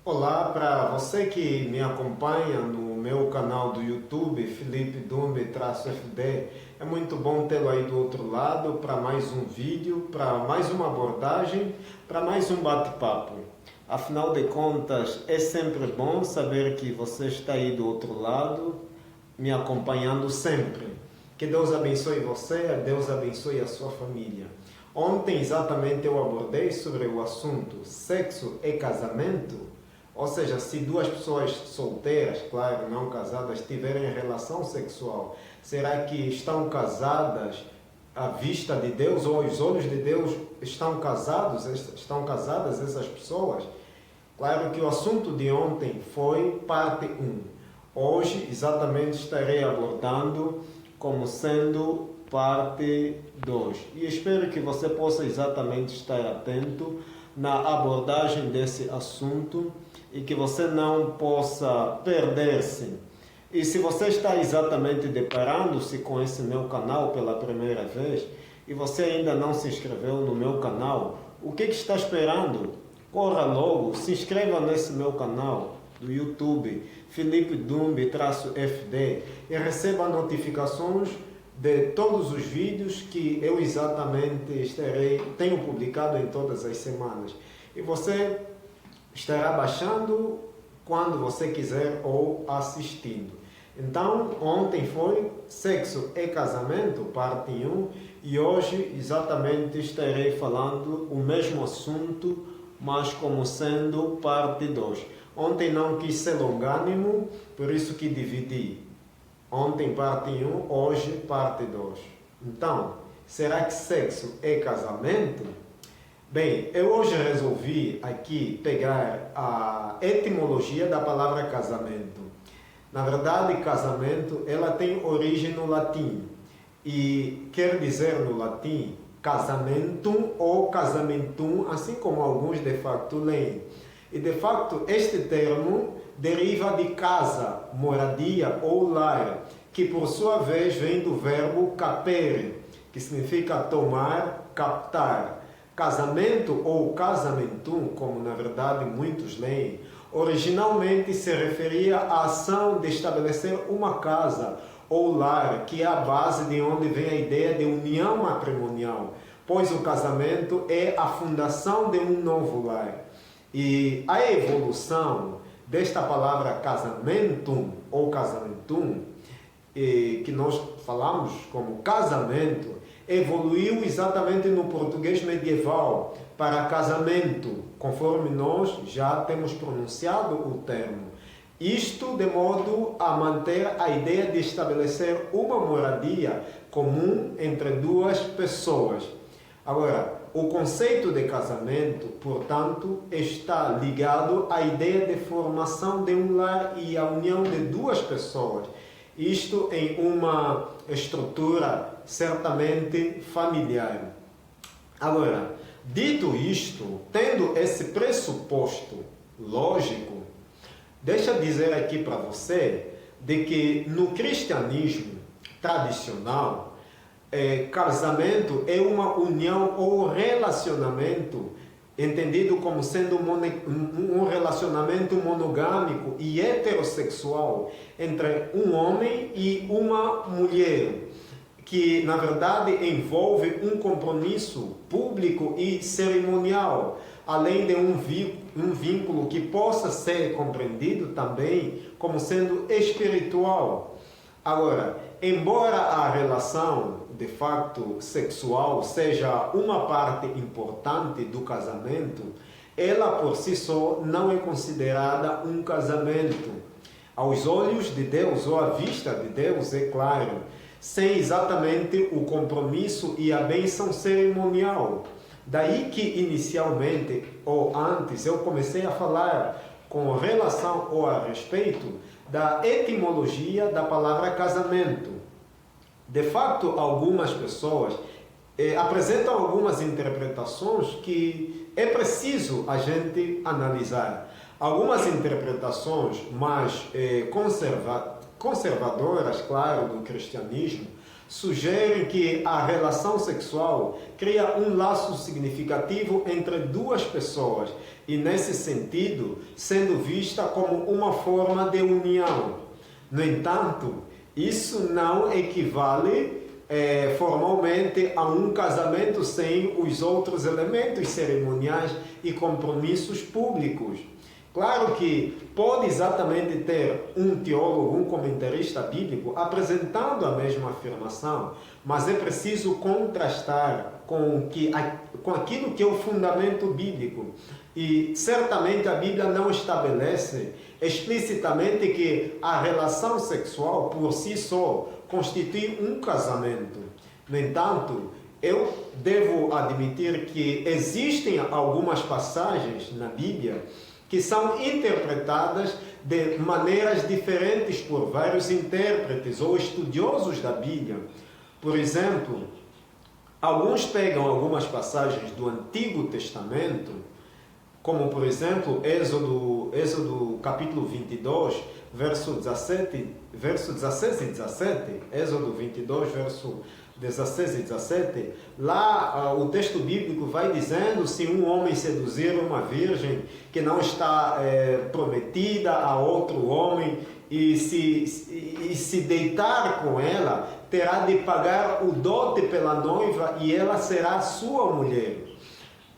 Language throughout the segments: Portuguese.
Olá, para você que me acompanha no meu canal do YouTube, Felipe Dumbe-FD, é muito bom tê-lo aí do outro lado para mais um vídeo, para mais uma abordagem, para mais um bate-papo. Afinal de contas, é sempre bom saber que você está aí do outro lado, me acompanhando sempre. Que Deus abençoe você, Deus abençoe a sua família. Ontem exatamente eu abordei sobre o assunto sexo e casamento. Ou seja, se duas pessoas solteiras, claro, não casadas, tiverem relação sexual, será que estão casadas à vista de Deus ou aos olhos de Deus? Estão casadas essas pessoas? Claro que o assunto de ontem foi parte 1. Hoje, exatamente, estarei abordando como sendo parte 2. E espero que você possa exatamente estar atento na abordagem desse assunto e que você não possa perder-se. E se você está exatamente deparando-se com esse meu canal pela primeira vez e você ainda não se inscreveu no meu canal, o que está esperando? Corra logo, se inscreva nesse meu canal do YouTube, Felipe Dumbe-FD, e receba notificações de todos os vídeos que eu exatamente tenho publicado em todas as semanas. E você estará baixando quando você quiser ou assistindo. Então, ontem foi sexo e casamento, parte 1, e hoje exatamente estarei falando o mesmo assunto, mas como sendo parte 2. Ontem não quis ser longânimo, por isso que dividi. Ontem parte 1, hoje parte 2. Então, será que sexo é casamento? Bem, eu hoje resolvi aqui pegar a etimologia da palavra casamento. Na verdade, casamento, ela tem origem no latim e quer dizer no latim casamentum ou casamentum, assim como alguns de facto leem. E de facto, este termo deriva de casa, moradia ou lar, que por sua vez vem do verbo capere, que significa tomar, captar. Casamento ou casamentum, como na verdade muitos leem, originalmente se referia à ação de estabelecer uma casa ou lar, que é a base de onde vem a ideia de união matrimonial, pois o casamento é a fundação de um novo lar. E a evolução desta palavra casamentum ou casamentum, que nós falamos como casamento, evoluiu exatamente no português medieval para casamento, conforme nós já temos pronunciado o termo. Isto de modo a manter a ideia de estabelecer uma moradia comum entre duas pessoas. Agora, o conceito de casamento, portanto, está ligado à ideia de formação de um lar e à união de duas pessoas. Isto em uma estrutura certamente familiar. Agora, dito isto, tendo esse pressuposto lógico, deixa eu dizer aqui para você de que no cristianismo tradicional, casamento é uma união ou relacionamento entendido como sendo um relacionamento monogâmico e heterossexual entre um homem e uma mulher, que na verdade envolve um compromisso público e cerimonial, além de um vínculo que possa ser compreendido também como sendo espiritual. Agora, embora a relação de facto sexual seja uma parte importante do casamento, ela por si só não é considerada um casamento. Aos olhos de Deus ou à vista de Deus, é claro, sem exatamente o compromisso e a bênção cerimonial. Daí que inicialmente ou antes eu comecei a falar com relação ou a respeito da etimologia da palavra casamento. De fato, algumas pessoas apresentam algumas interpretações que é preciso a gente analisar. Algumas interpretações mais conservadoras, claro, do cristianismo, sugerem que a relação sexual cria um laço significativo entre duas pessoas e, nesse sentido, sendo vista como uma forma de união. No entanto, isso não equivale formalmente a um casamento sem os outros elementos cerimoniais e compromissos públicos. Claro que pode exatamente ter um teólogo, um comentarista bíblico apresentando a mesma afirmação, mas é preciso contrastar com aquilo que é o fundamento bíblico. E certamente a Bíblia não estabelece explicitamente que a relação sexual por si só constitui um casamento. No entanto, eu devo admitir que existem algumas passagens na Bíblia que são interpretadas de maneiras diferentes por vários intérpretes ou estudiosos da Bíblia. Por exemplo, alguns pegam algumas passagens do Antigo Testamento, como por exemplo Êxodo capítulo 22, verso 16 e 17, Êxodo 22, verso 16 e 17, lá o texto bíblico vai dizendo: se um homem seduzir uma virgem que não está prometida a outro homem e se deitar com ela, terá de pagar o dote pela noiva e ela será sua mulher.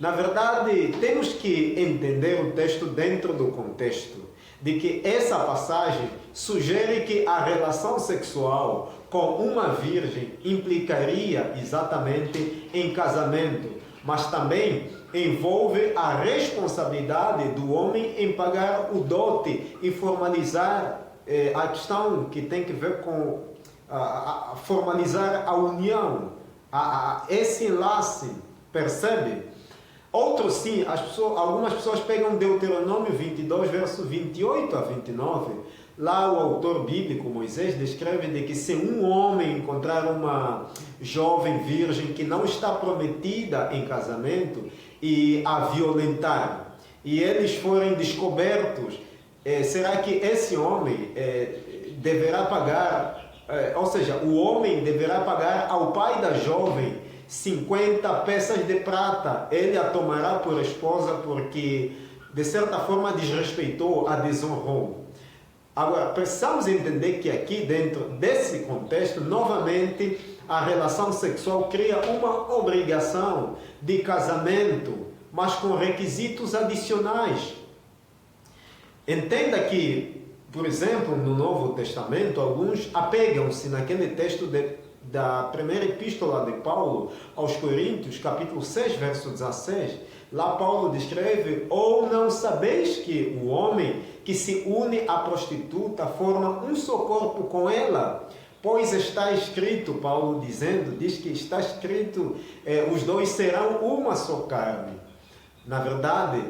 Na verdade, temos que entender o texto dentro do contexto de que essa passagem sugere que a relação sexual com uma virgem implicaria exatamente em casamento, mas também envolve a responsabilidade do homem em pagar o dote e formalizar a questão que tem que ver com formalizar a união, esse enlace, percebe? Outros sim, algumas pessoas pegam Deuteronômio 22, verso 28 a 29. Lá o autor bíblico, Moisés, descreve de que se um homem encontrar uma jovem virgem que não está prometida em casamento e a violentar, e eles forem descobertos, será que esse homem deverá pagar, ou seja, o homem deverá pagar ao pai da jovem 50 peças de prata? Ele a tomará por esposa porque, de certa forma, desrespeitou, a desonrou. Agora, precisamos entender que aqui, dentro desse contexto, novamente, a relação sexual cria uma obrigação de casamento, mas com requisitos adicionais. Entenda que, por exemplo, no Novo Testamento, alguns apegam-se naquele texto da primeira epístola de Paulo aos Coríntios, capítulo 6, verso 16, lá Paulo descreve: ou não sabeis que o homem que se une à prostituta forma um só corpo com ela? Pois está escrito, Paulo diz que está escrito, os dois serão uma só carne. Na verdade,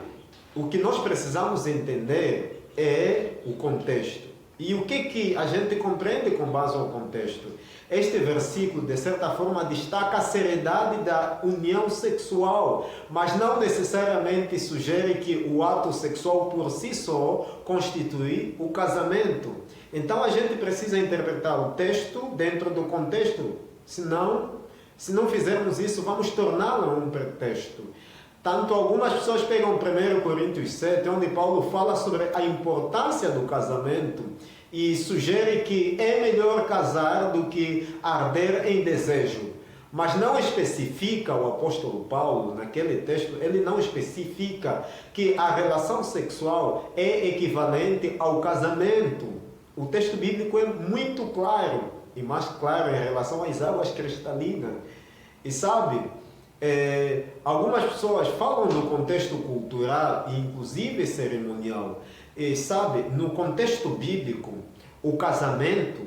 o que nós precisamos entender é o contexto. E o que a gente compreende com base ao contexto? Este versículo, de certa forma, destaca a seriedade da união sexual, mas não necessariamente sugere que o ato sexual por si só constitui o casamento. Então a gente precisa interpretar o texto dentro do contexto, se não fizermos isso, vamos torná-lo um pretexto. Tanto algumas pessoas pegam 1 Coríntios 7, onde Paulo fala sobre a importância do casamento e sugere que é melhor casar do que arder em desejo. Mas não especifica, o apóstolo Paulo, naquele texto, ele não especifica que a relação sexual é equivalente ao casamento. O texto bíblico é muito claro, e mais claro em relação às águas cristalinas. E sabe, algumas pessoas falam no contexto cultural e inclusive cerimonial. E sabe, no contexto bíblico, o casamento,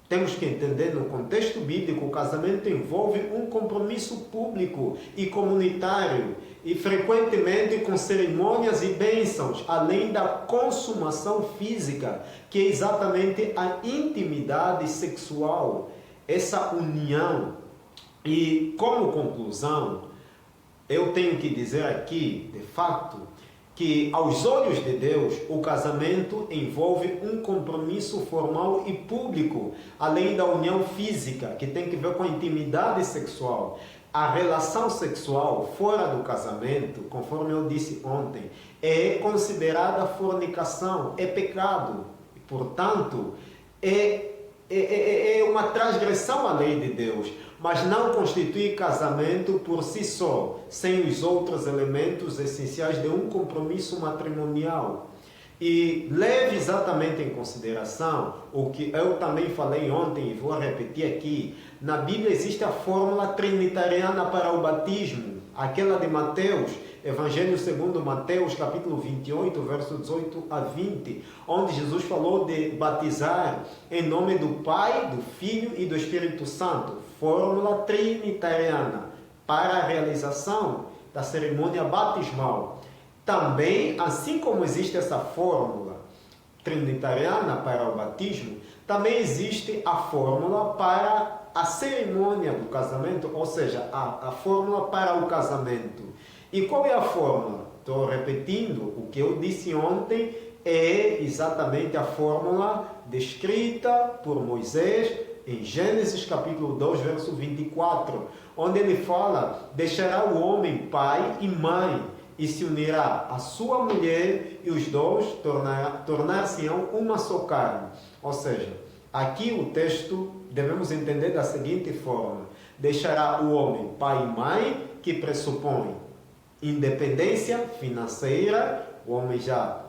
temos que entender, no contexto bíblico, o casamento envolve um compromisso público e comunitário, e frequentemente com cerimônias e bênçãos, além da consumação física, que é exatamente a intimidade sexual, essa união. E como conclusão, eu tenho que dizer aqui, de fato, que aos olhos de Deus o casamento envolve um compromisso formal e público, além da união física, que tem que ver com a intimidade sexual. A relação sexual fora do casamento, conforme eu disse ontem, é considerada fornicação, é pecado. Portanto, é uma transgressão à lei de Deus, mas não constitui casamento por si só, sem os outros elementos essenciais de um compromisso matrimonial. E leve exatamente em consideração o que eu também falei ontem e vou repetir aqui. Na Bíblia existe a fórmula trinitariana para o batismo, aquela de Mateus, Evangelho segundo Mateus, capítulo 28, verso 18 a 20, onde Jesus falou de batizar em nome do Pai, do Filho e do Espírito Santo. Fórmula trinitariana para a realização da cerimônia batismal. Também, assim como existe essa fórmula trinitariana para o batismo, também existe a fórmula para a cerimônia do casamento, ou seja, a fórmula para o casamento. E qual é a fórmula? Estou repetindo, o que eu disse ontem é exatamente a fórmula descrita por Moisés em Gênesis capítulo 2, verso 24, onde ele fala: deixará o homem pai e mãe, e se unirá à sua mulher, e os dois tornar-se-ão uma só carne. Ou seja, aqui o texto devemos entender da seguinte forma: deixará o homem pai e mãe, que pressupõe independência financeira, o homem já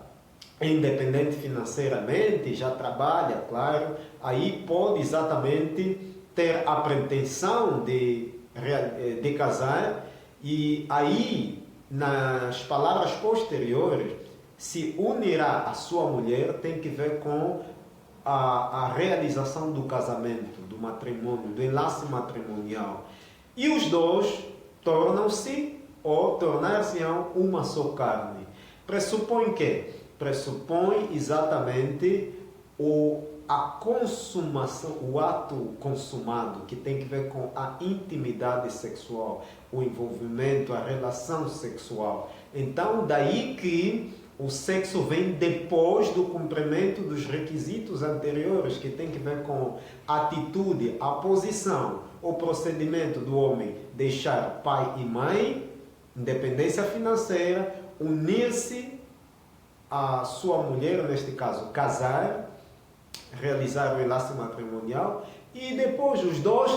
é independente financeiramente, já trabalha, claro, aí pode exatamente ter a pretensão de casar, e aí, nas palavras posteriores, se unirá à sua mulher, tem que ver com a realização do casamento, do matrimônio, do enlace matrimonial. E os dois tornam-se ou tornar-se-ão uma só carne. Pressupõe que? Pressupõe exatamente a consumação, o ato consumado, que tem que ver com a intimidade sexual, o envolvimento, a relação sexual. Então, daí que o sexo vem depois do cumprimento dos requisitos anteriores, que tem que ver com a atitude, a posição, o procedimento do homem deixar pai e mãe, independência financeira, unir-se à sua mulher, neste caso, casar, realizar o enlace matrimonial, e depois os dois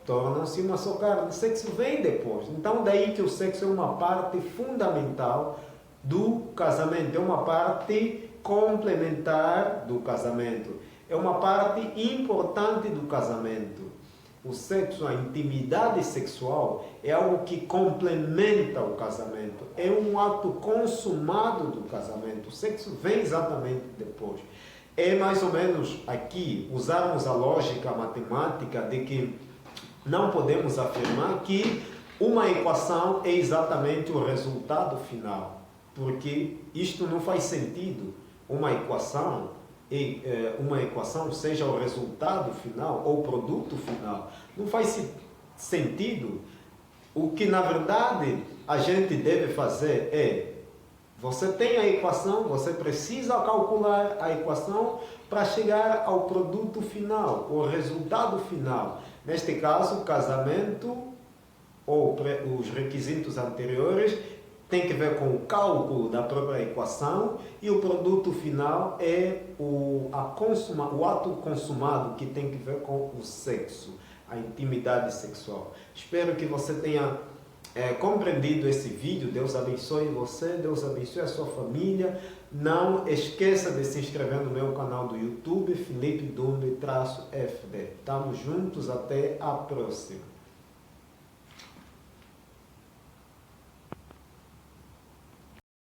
tornam-se uma só carne. O sexo vem depois. Então, daí que o sexo é uma parte fundamental do casamento, é uma parte complementar do casamento, é uma parte importante do casamento. O sexo, a intimidade sexual, é algo que complementa o casamento. É um ato consumado do casamento. O sexo vem exatamente depois. É mais ou menos aqui usarmos a lógica matemática de que não podemos afirmar que uma equação é exatamente o resultado final, porque isto não faz sentido. Uma equação seja o resultado final ou o produto final. Não faz sentido. O que na verdade a gente deve fazer é: você tem a equação, você precisa calcular a equação para chegar ao produto final, o resultado final. Neste caso, o casamento ou os requisitos anteriores tem que ver com o cálculo da própria equação, e o produto final é o ato consumado, que tem que ver com o sexo, a intimidade sexual. Espero que você tenha compreendido esse vídeo. Deus abençoe você, Deus abençoe a sua família. Não esqueça de se inscrever no meu canal do YouTube, Felipe Dumbe-FD. Estamos juntos, até a próxima.